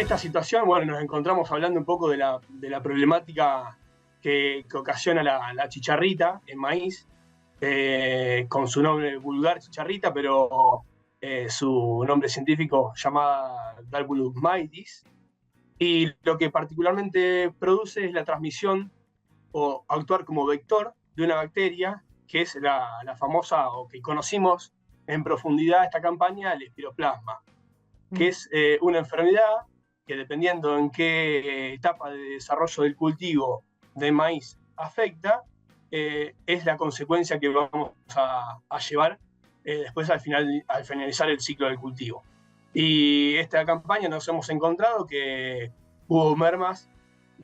esta situación, bueno, nos encontramos hablando un poco de la problemática que ocasiona la chicharrita en maíz, con su nombre vulgar chicharrita, pero su nombre científico llamada Dalbulus maitis. Y lo que particularmente produce es la transmisión o actuar como vector de una bacteria, que es la famosa, o que conocimos en profundidad esta campaña, el espiroplasma, que es una enfermedad que, dependiendo en qué etapa de desarrollo del cultivo de maíz afecta, es la consecuencia que vamos a llevar después al finalizar el ciclo del cultivo. Y esta campaña nos hemos encontrado que hubo mermas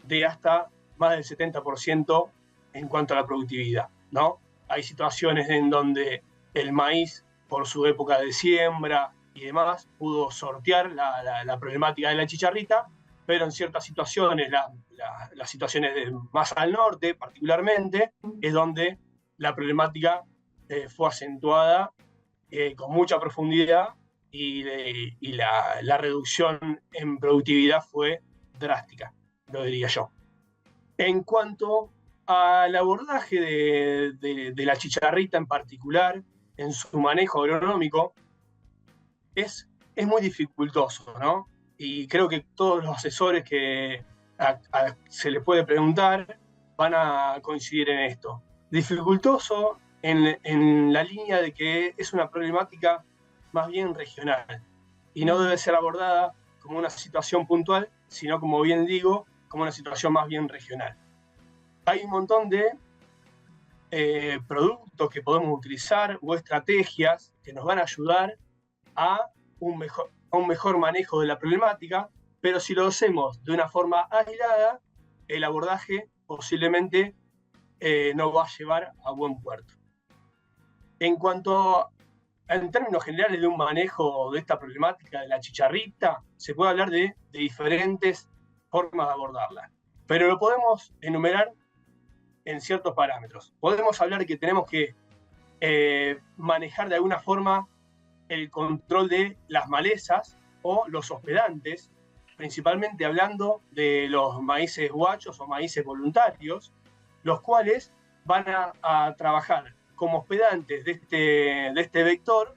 de hasta más del 70% en cuanto a la productividad, ¿no? Hay situaciones en donde el maíz, por su época de siembra y demás, pudo sortear la problemática de la chicharrita, pero en ciertas situaciones, las situaciones más al norte particularmente, es donde la problemática fue acentuada con mucha profundidad y la reducción en productividad fue drástica, lo diría yo. En cuanto al abordaje de la chicharrita en particular, en su manejo agronómico, es muy dificultoso, ¿no? Y creo que todos los asesores que se les puede preguntar van a coincidir en esto. Dificultoso en la línea de que es una problemática más bien regional y no debe ser abordada como una situación puntual, sino, como bien digo, como una situación más bien regional. Hay un montón de productos que podemos utilizar o estrategias que nos van a ayudar a un mejor manejo de la problemática, pero si lo hacemos de una forma aislada, el abordaje posiblemente no va a llevar a buen puerto. En términos generales de un manejo de esta problemática de la chicharrita, se puede hablar de diferentes formas de abordarla, pero lo podemos enumerar en ciertos parámetros. Podemos hablar de que tenemos que manejar de alguna forma el control de las malezas o los hospedantes, principalmente hablando de los maíces guachos o maíces voluntarios, los cuales van a trabajar como hospedantes de este vector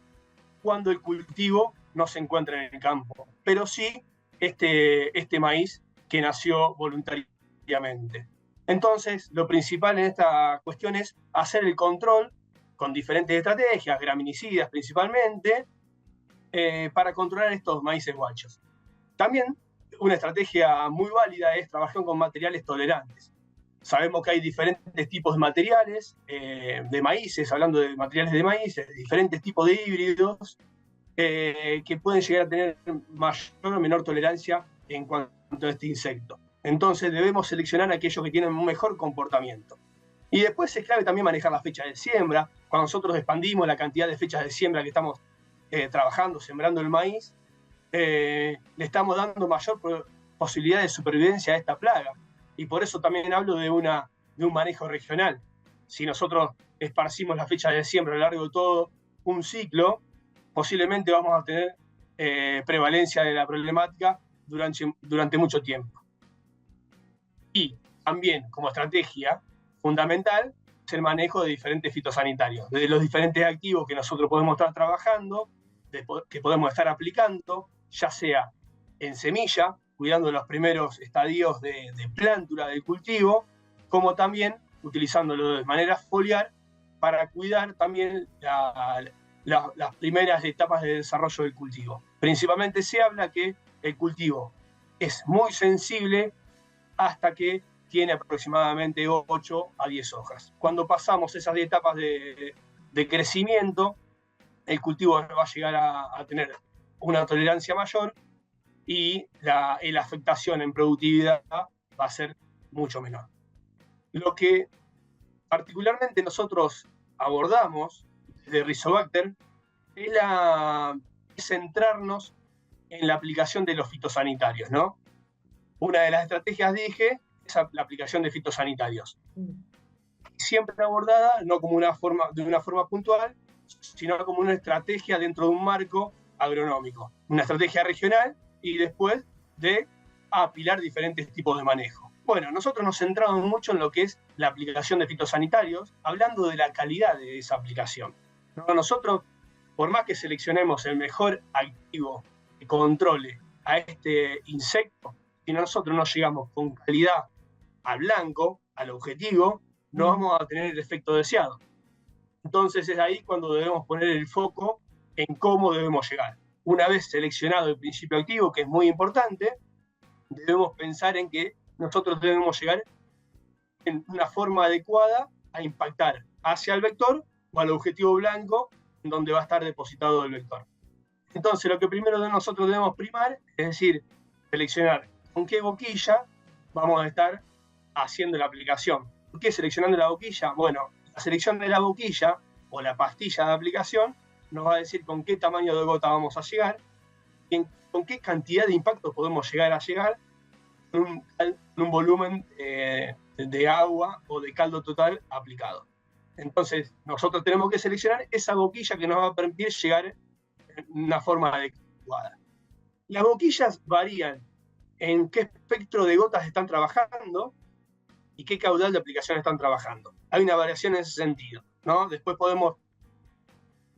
cuando el cultivo no se encuentra en el campo, pero sí este maíz que nació voluntariamente. Entonces, lo principal en esta cuestión es hacer el control con diferentes estrategias, graminicidas principalmente, para controlar estos maíces guachos. También una estrategia muy válida es trabajar con materiales tolerantes. Sabemos que hay diferentes tipos de materiales de maíces, hablando de materiales de maíces, diferentes tipos de híbridos que pueden llegar a tener mayor o menor tolerancia en cuanto a este insecto. Entonces debemos seleccionar aquellos que tienen un mejor comportamiento. Y después es clave también manejar la fecha de siembra. Cuando nosotros expandimos la cantidad de fechas de siembra que estamos trabajando, sembrando el maíz, le estamos dando mayor posibilidad de supervivencia a esta plaga. Y por eso también hablo de un manejo regional. Si nosotros esparcimos la fecha de siembra a lo largo de todo un ciclo, posiblemente vamos a tener prevalencia de la problemática durante mucho tiempo. Y también, como estrategia fundamental, es el manejo de diferentes fitosanitarios, de los diferentes activos que nosotros podemos estar trabajando, que podemos estar aplicando, ya sea en semilla, cuidando los primeros estadios de plántula del cultivo, como también utilizándolo de manera foliar para cuidar también las primeras etapas de desarrollo del cultivo. Principalmente se habla que el cultivo es muy sensible hasta que tiene aproximadamente 8 a 10 hojas. Cuando pasamos esas etapas de crecimiento, el cultivo va a llegar a tener una tolerancia mayor y la afectación en productividad va a ser mucho menor. Lo que particularmente nosotros abordamos de Rizobacter es centrarnos en la aplicación de los fitosanitarios, ¿no? Una de las estrategias, dije, es la aplicación de fitosanitarios. Siempre abordada no como de una forma puntual, sino como una estrategia dentro de un marco agronómico. Una estrategia regional y después de apilar diferentes tipos de manejo. Bueno, nosotros nos centramos mucho en lo que es la aplicación de fitosanitarios, hablando de la calidad de esa aplicación. Nosotros, por más que seleccionemos el mejor activo que controle a este insecto, si nosotros no llegamos con calidad al blanco, al objetivo, no vamos a tener el efecto deseado. Entonces es ahí cuando debemos poner el foco en cómo debemos llegar. Una vez seleccionado el principio activo, que es muy importante, debemos pensar en que nosotros debemos llegar en una forma adecuada a impactar hacia el vector o al objetivo blanco en donde va a estar depositado el vector. Entonces lo que primero nosotros debemos primar es decir, seleccionar con qué boquilla vamos a estar haciendo la aplicación. ¿Por qué seleccionando la boquilla? Bueno, la selección de la boquilla o la pastilla de aplicación nos va a decir con qué tamaño de gota vamos a llegar, con qué cantidad de impacto podemos llegar a llegar en un volumen de agua o de caldo total aplicado. Entonces, nosotros tenemos que seleccionar esa boquilla que nos va a permitir llegar en una forma adecuada. Las boquillas varían en qué espectro de gotas están trabajando y qué caudal de aplicación están trabajando. Hay una variación en ese sentido, ¿no? Después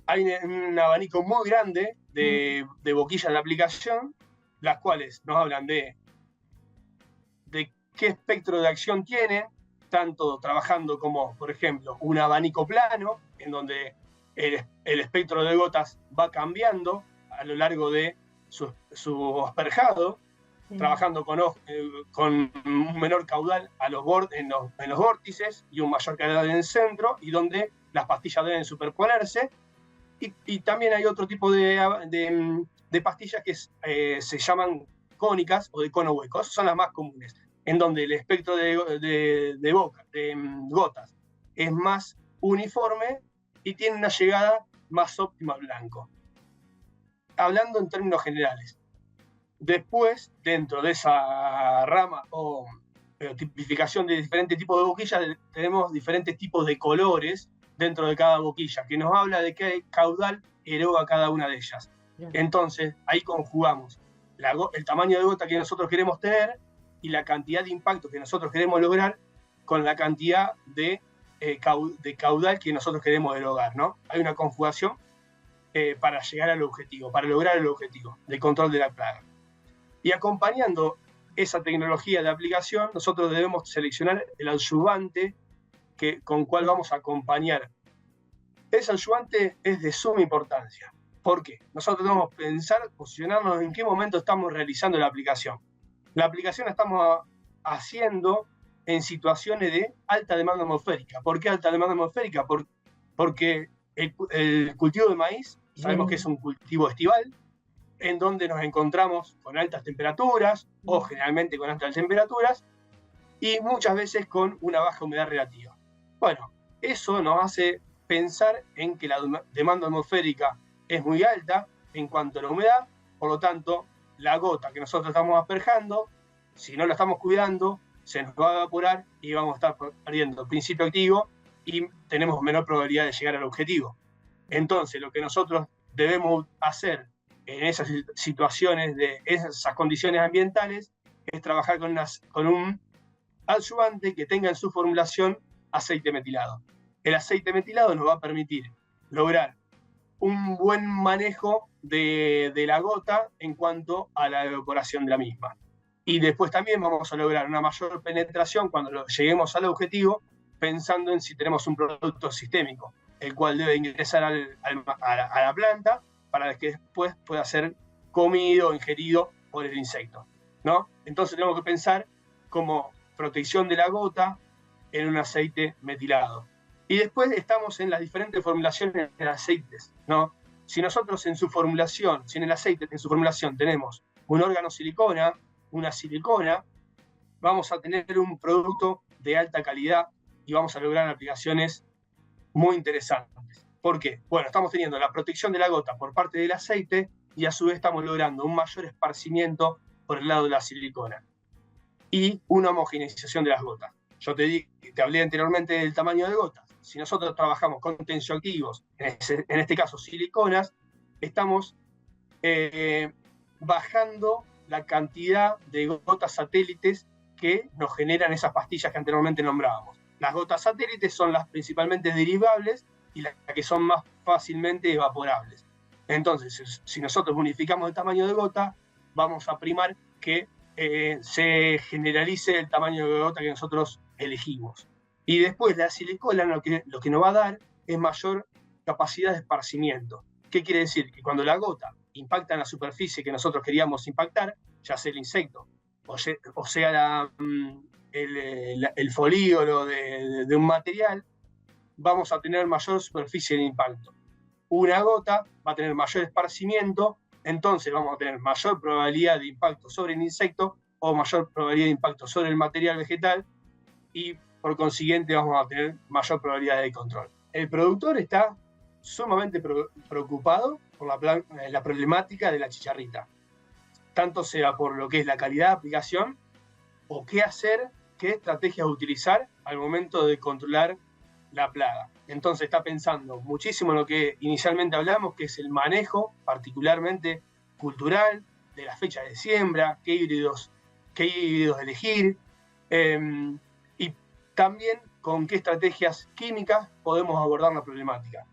hay un abanico muy grande de boquillas de aplicación, las cuales nos hablan de qué espectro de acción tiene, tanto trabajando como, por ejemplo, un abanico plano, en donde el espectro de gotas va cambiando a lo largo de su asperjado, trabajando con un menor caudal en los vórtices y un mayor caudal en el centro, y donde las pastillas deben superponerse. Y también hay otro tipo de pastillas que se llaman cónicas o de cono hueco. Esas son las más comunes, en donde el espectro de gotas es más uniforme y tiene una llegada más óptima al blanco. Hablando en términos generales. Después, dentro de esa rama o tipificación de diferentes tipos de boquillas, tenemos diferentes tipos de colores dentro de cada boquilla, que nos habla de qué caudal eroga cada una de ellas. Entonces, ahí conjugamos el tamaño de gota que nosotros queremos tener y la cantidad de impacto que nosotros queremos lograr con la cantidad de caudal que nosotros queremos erogar, ¿no? Hay una conjugación para llegar al objetivo, para lograr el objetivo de control de la plaga. Y acompañando esa tecnología de aplicación, nosotros debemos seleccionar el adyuvante con cual vamos a acompañar. Ese adyuvante es de suma importancia. ¿Por qué? Nosotros debemos pensar, posicionarnos en qué momento estamos realizando la aplicación. La aplicación la estamos haciendo en situaciones de alta demanda atmosférica. ¿Por qué alta demanda atmosférica? Porque el cultivo de maíz, sabemos que es un cultivo estival, en donde nos encontramos con altas temperaturas, o generalmente con altas temperaturas, y muchas veces con una baja humedad relativa. Bueno, eso nos hace pensar en que la demanda atmosférica es muy alta en cuanto a la humedad, por lo tanto, la gota que nosotros estamos asperjando, si no la estamos cuidando, se nos va a evaporar y vamos a estar perdiendo el principio activo y tenemos menor probabilidad de llegar al objetivo. Entonces, lo que nosotros debemos hacer en esas situaciones, de esas condiciones ambientales, es trabajar con un adyuvante que tenga en su formulación aceite metilado. El aceite metilado nos va a permitir lograr un buen manejo de la gota en cuanto a la evaporación de la misma. Y después también vamos a lograr una mayor penetración cuando lleguemos al objetivo, pensando en si tenemos un producto sistémico, el cual debe ingresar a la planta para que después pueda ser comido o ingerido por el insecto, ¿no? Entonces tenemos que pensar como protección de la gota en un aceite metilado. Y después estamos en las diferentes formulaciones de aceites, ¿no? Si nosotros en el aceite en su formulación tenemos un órgano silicona, una silicona, vamos a tener un producto de alta calidad y vamos a lograr aplicaciones muy interesantes. ¿Por qué? Bueno, estamos teniendo la protección de la gota por parte del aceite y a su vez estamos logrando un mayor esparcimiento por el lado de la silicona y una homogeneización de las gotas. Yo te hablé anteriormente del tamaño de gotas. Si nosotros trabajamos con tensioactivos, en este caso siliconas, estamos bajando la cantidad de gotas satélites que nos generan esas pastillas que anteriormente nombrábamos. Las gotas satélites son las principalmente derivables y las que son más fácilmente evaporables. Entonces, si nosotros unificamos el tamaño de gota, vamos a primar que se generalice el tamaño de gota que nosotros elegimos. Y después la silicola lo que nos va a dar es mayor capacidad de esparcimiento. ¿Qué quiere decir? Que cuando la gota impacta en la superficie que nosotros queríamos impactar, ya sea el insecto o sea el folíolo de un material, vamos a tener mayor superficie de impacto. Una gota va a tener mayor esparcimiento, entonces vamos a tener mayor probabilidad de impacto sobre el insecto o mayor probabilidad de impacto sobre el material vegetal y por consiguiente vamos a tener mayor probabilidad de control. El productor está sumamente preocupado por la problemática de la chicharrita, tanto sea por lo que es la calidad de aplicación o qué hacer, qué estrategias utilizar al momento de controlar la plaga. Entonces está pensando muchísimo en lo que inicialmente hablamos, que es el manejo particularmente cultural de la fecha de siembra, qué híbridos elegir, y también con qué estrategias químicas podemos abordar la problemática.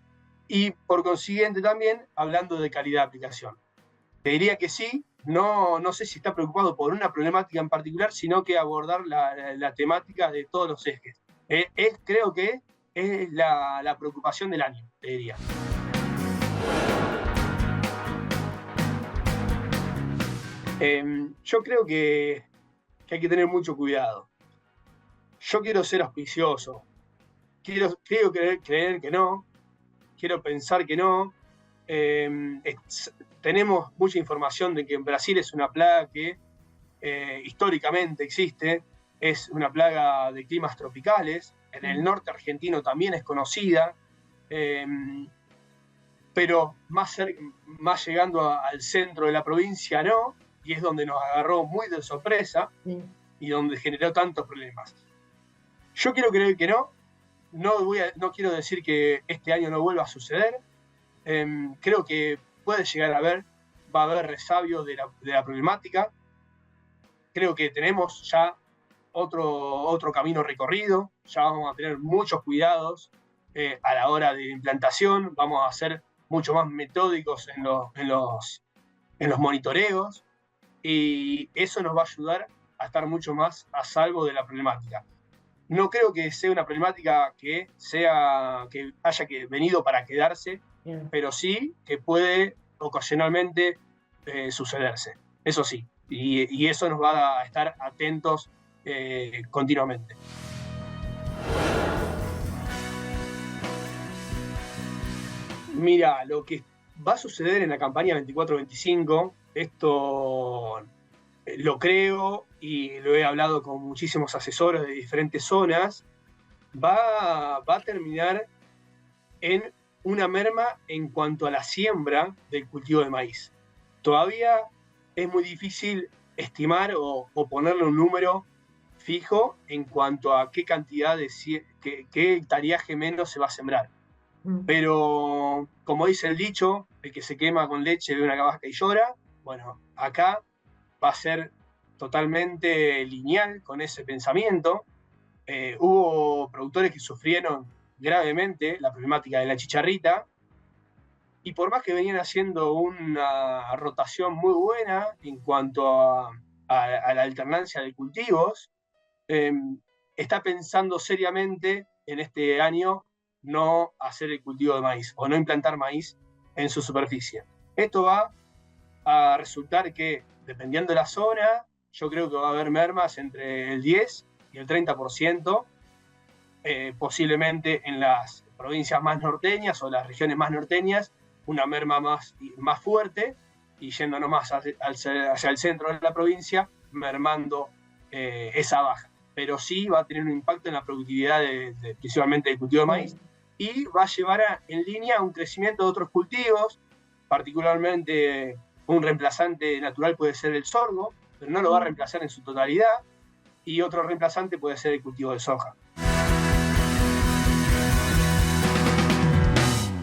Y por consiguiente también hablando de calidad de aplicación. Te diría que sí, no sé si está preocupado por una problemática en particular, sino que abordar la temática de todos los ejes. Creo que es la preocupación del año, te diría. Yo creo que hay que tener mucho cuidado. Yo quiero ser auspicioso. Quiero creer que no. Quiero pensar que no. Tenemos mucha información de que en Brasil es una plaga que históricamente existe. Es una plaga de climas tropicales. En el norte argentino también es conocida. Pero más llegando al centro de la provincia no. Y es donde nos agarró muy de sorpresa y donde generó tantos problemas. Yo quiero creer que no. No quiero decir que este año no vuelva a suceder. Creo que puede llegar va a haber resabio de la problemática. Creo que tenemos ya otro camino recorrido. Ya vamos a tener muchos cuidados a la hora de implantación. Vamos a ser mucho más metódicos en los monitoreos. Y eso nos va a ayudar a estar mucho más a salvo de la problemática. No creo que sea una problemática que haya venido para quedarse, pero sí que puede ocasionalmente sucederse. Eso sí, y eso nos va a estar atentos continuamente. Mira, lo que va a suceder en la campaña 24-25, esto lo creo y lo he hablado con muchísimos asesores de diferentes zonas, va a terminar en una merma en cuanto a la siembra del cultivo de maíz. Todavía es muy difícil estimar o ponerle un número fijo en cuanto a qué cantidad qué hectareaje menos se va a sembrar. Pero, como dice el dicho, el que se quema con leche ve una vasca y llora. Bueno, acá va a ser totalmente lineal con ese pensamiento. Hubo productores que sufrieron gravemente la problemática de la chicharrita y por más que venían haciendo una rotación muy buena en cuanto a la alternancia de cultivos, está pensando seriamente en este año no hacer el cultivo de maíz o no implantar maíz en su superficie. Esto va a resultar que, dependiendo de la zona, yo creo que va a haber mermas entre el 10 y el 30%, posiblemente en las provincias más norteñas o las regiones más norteñas, una merma más fuerte, y yéndonos más hacia el centro de la provincia, mermando esa baja. Pero sí va a tener un impacto en la productividad principalmente del cultivo de maíz, y va a llevar en línea un crecimiento de otros cultivos, particularmente un reemplazante natural puede ser el sorgo, pero no lo va a reemplazar en su totalidad, y otro reemplazante puede ser el cultivo de soja.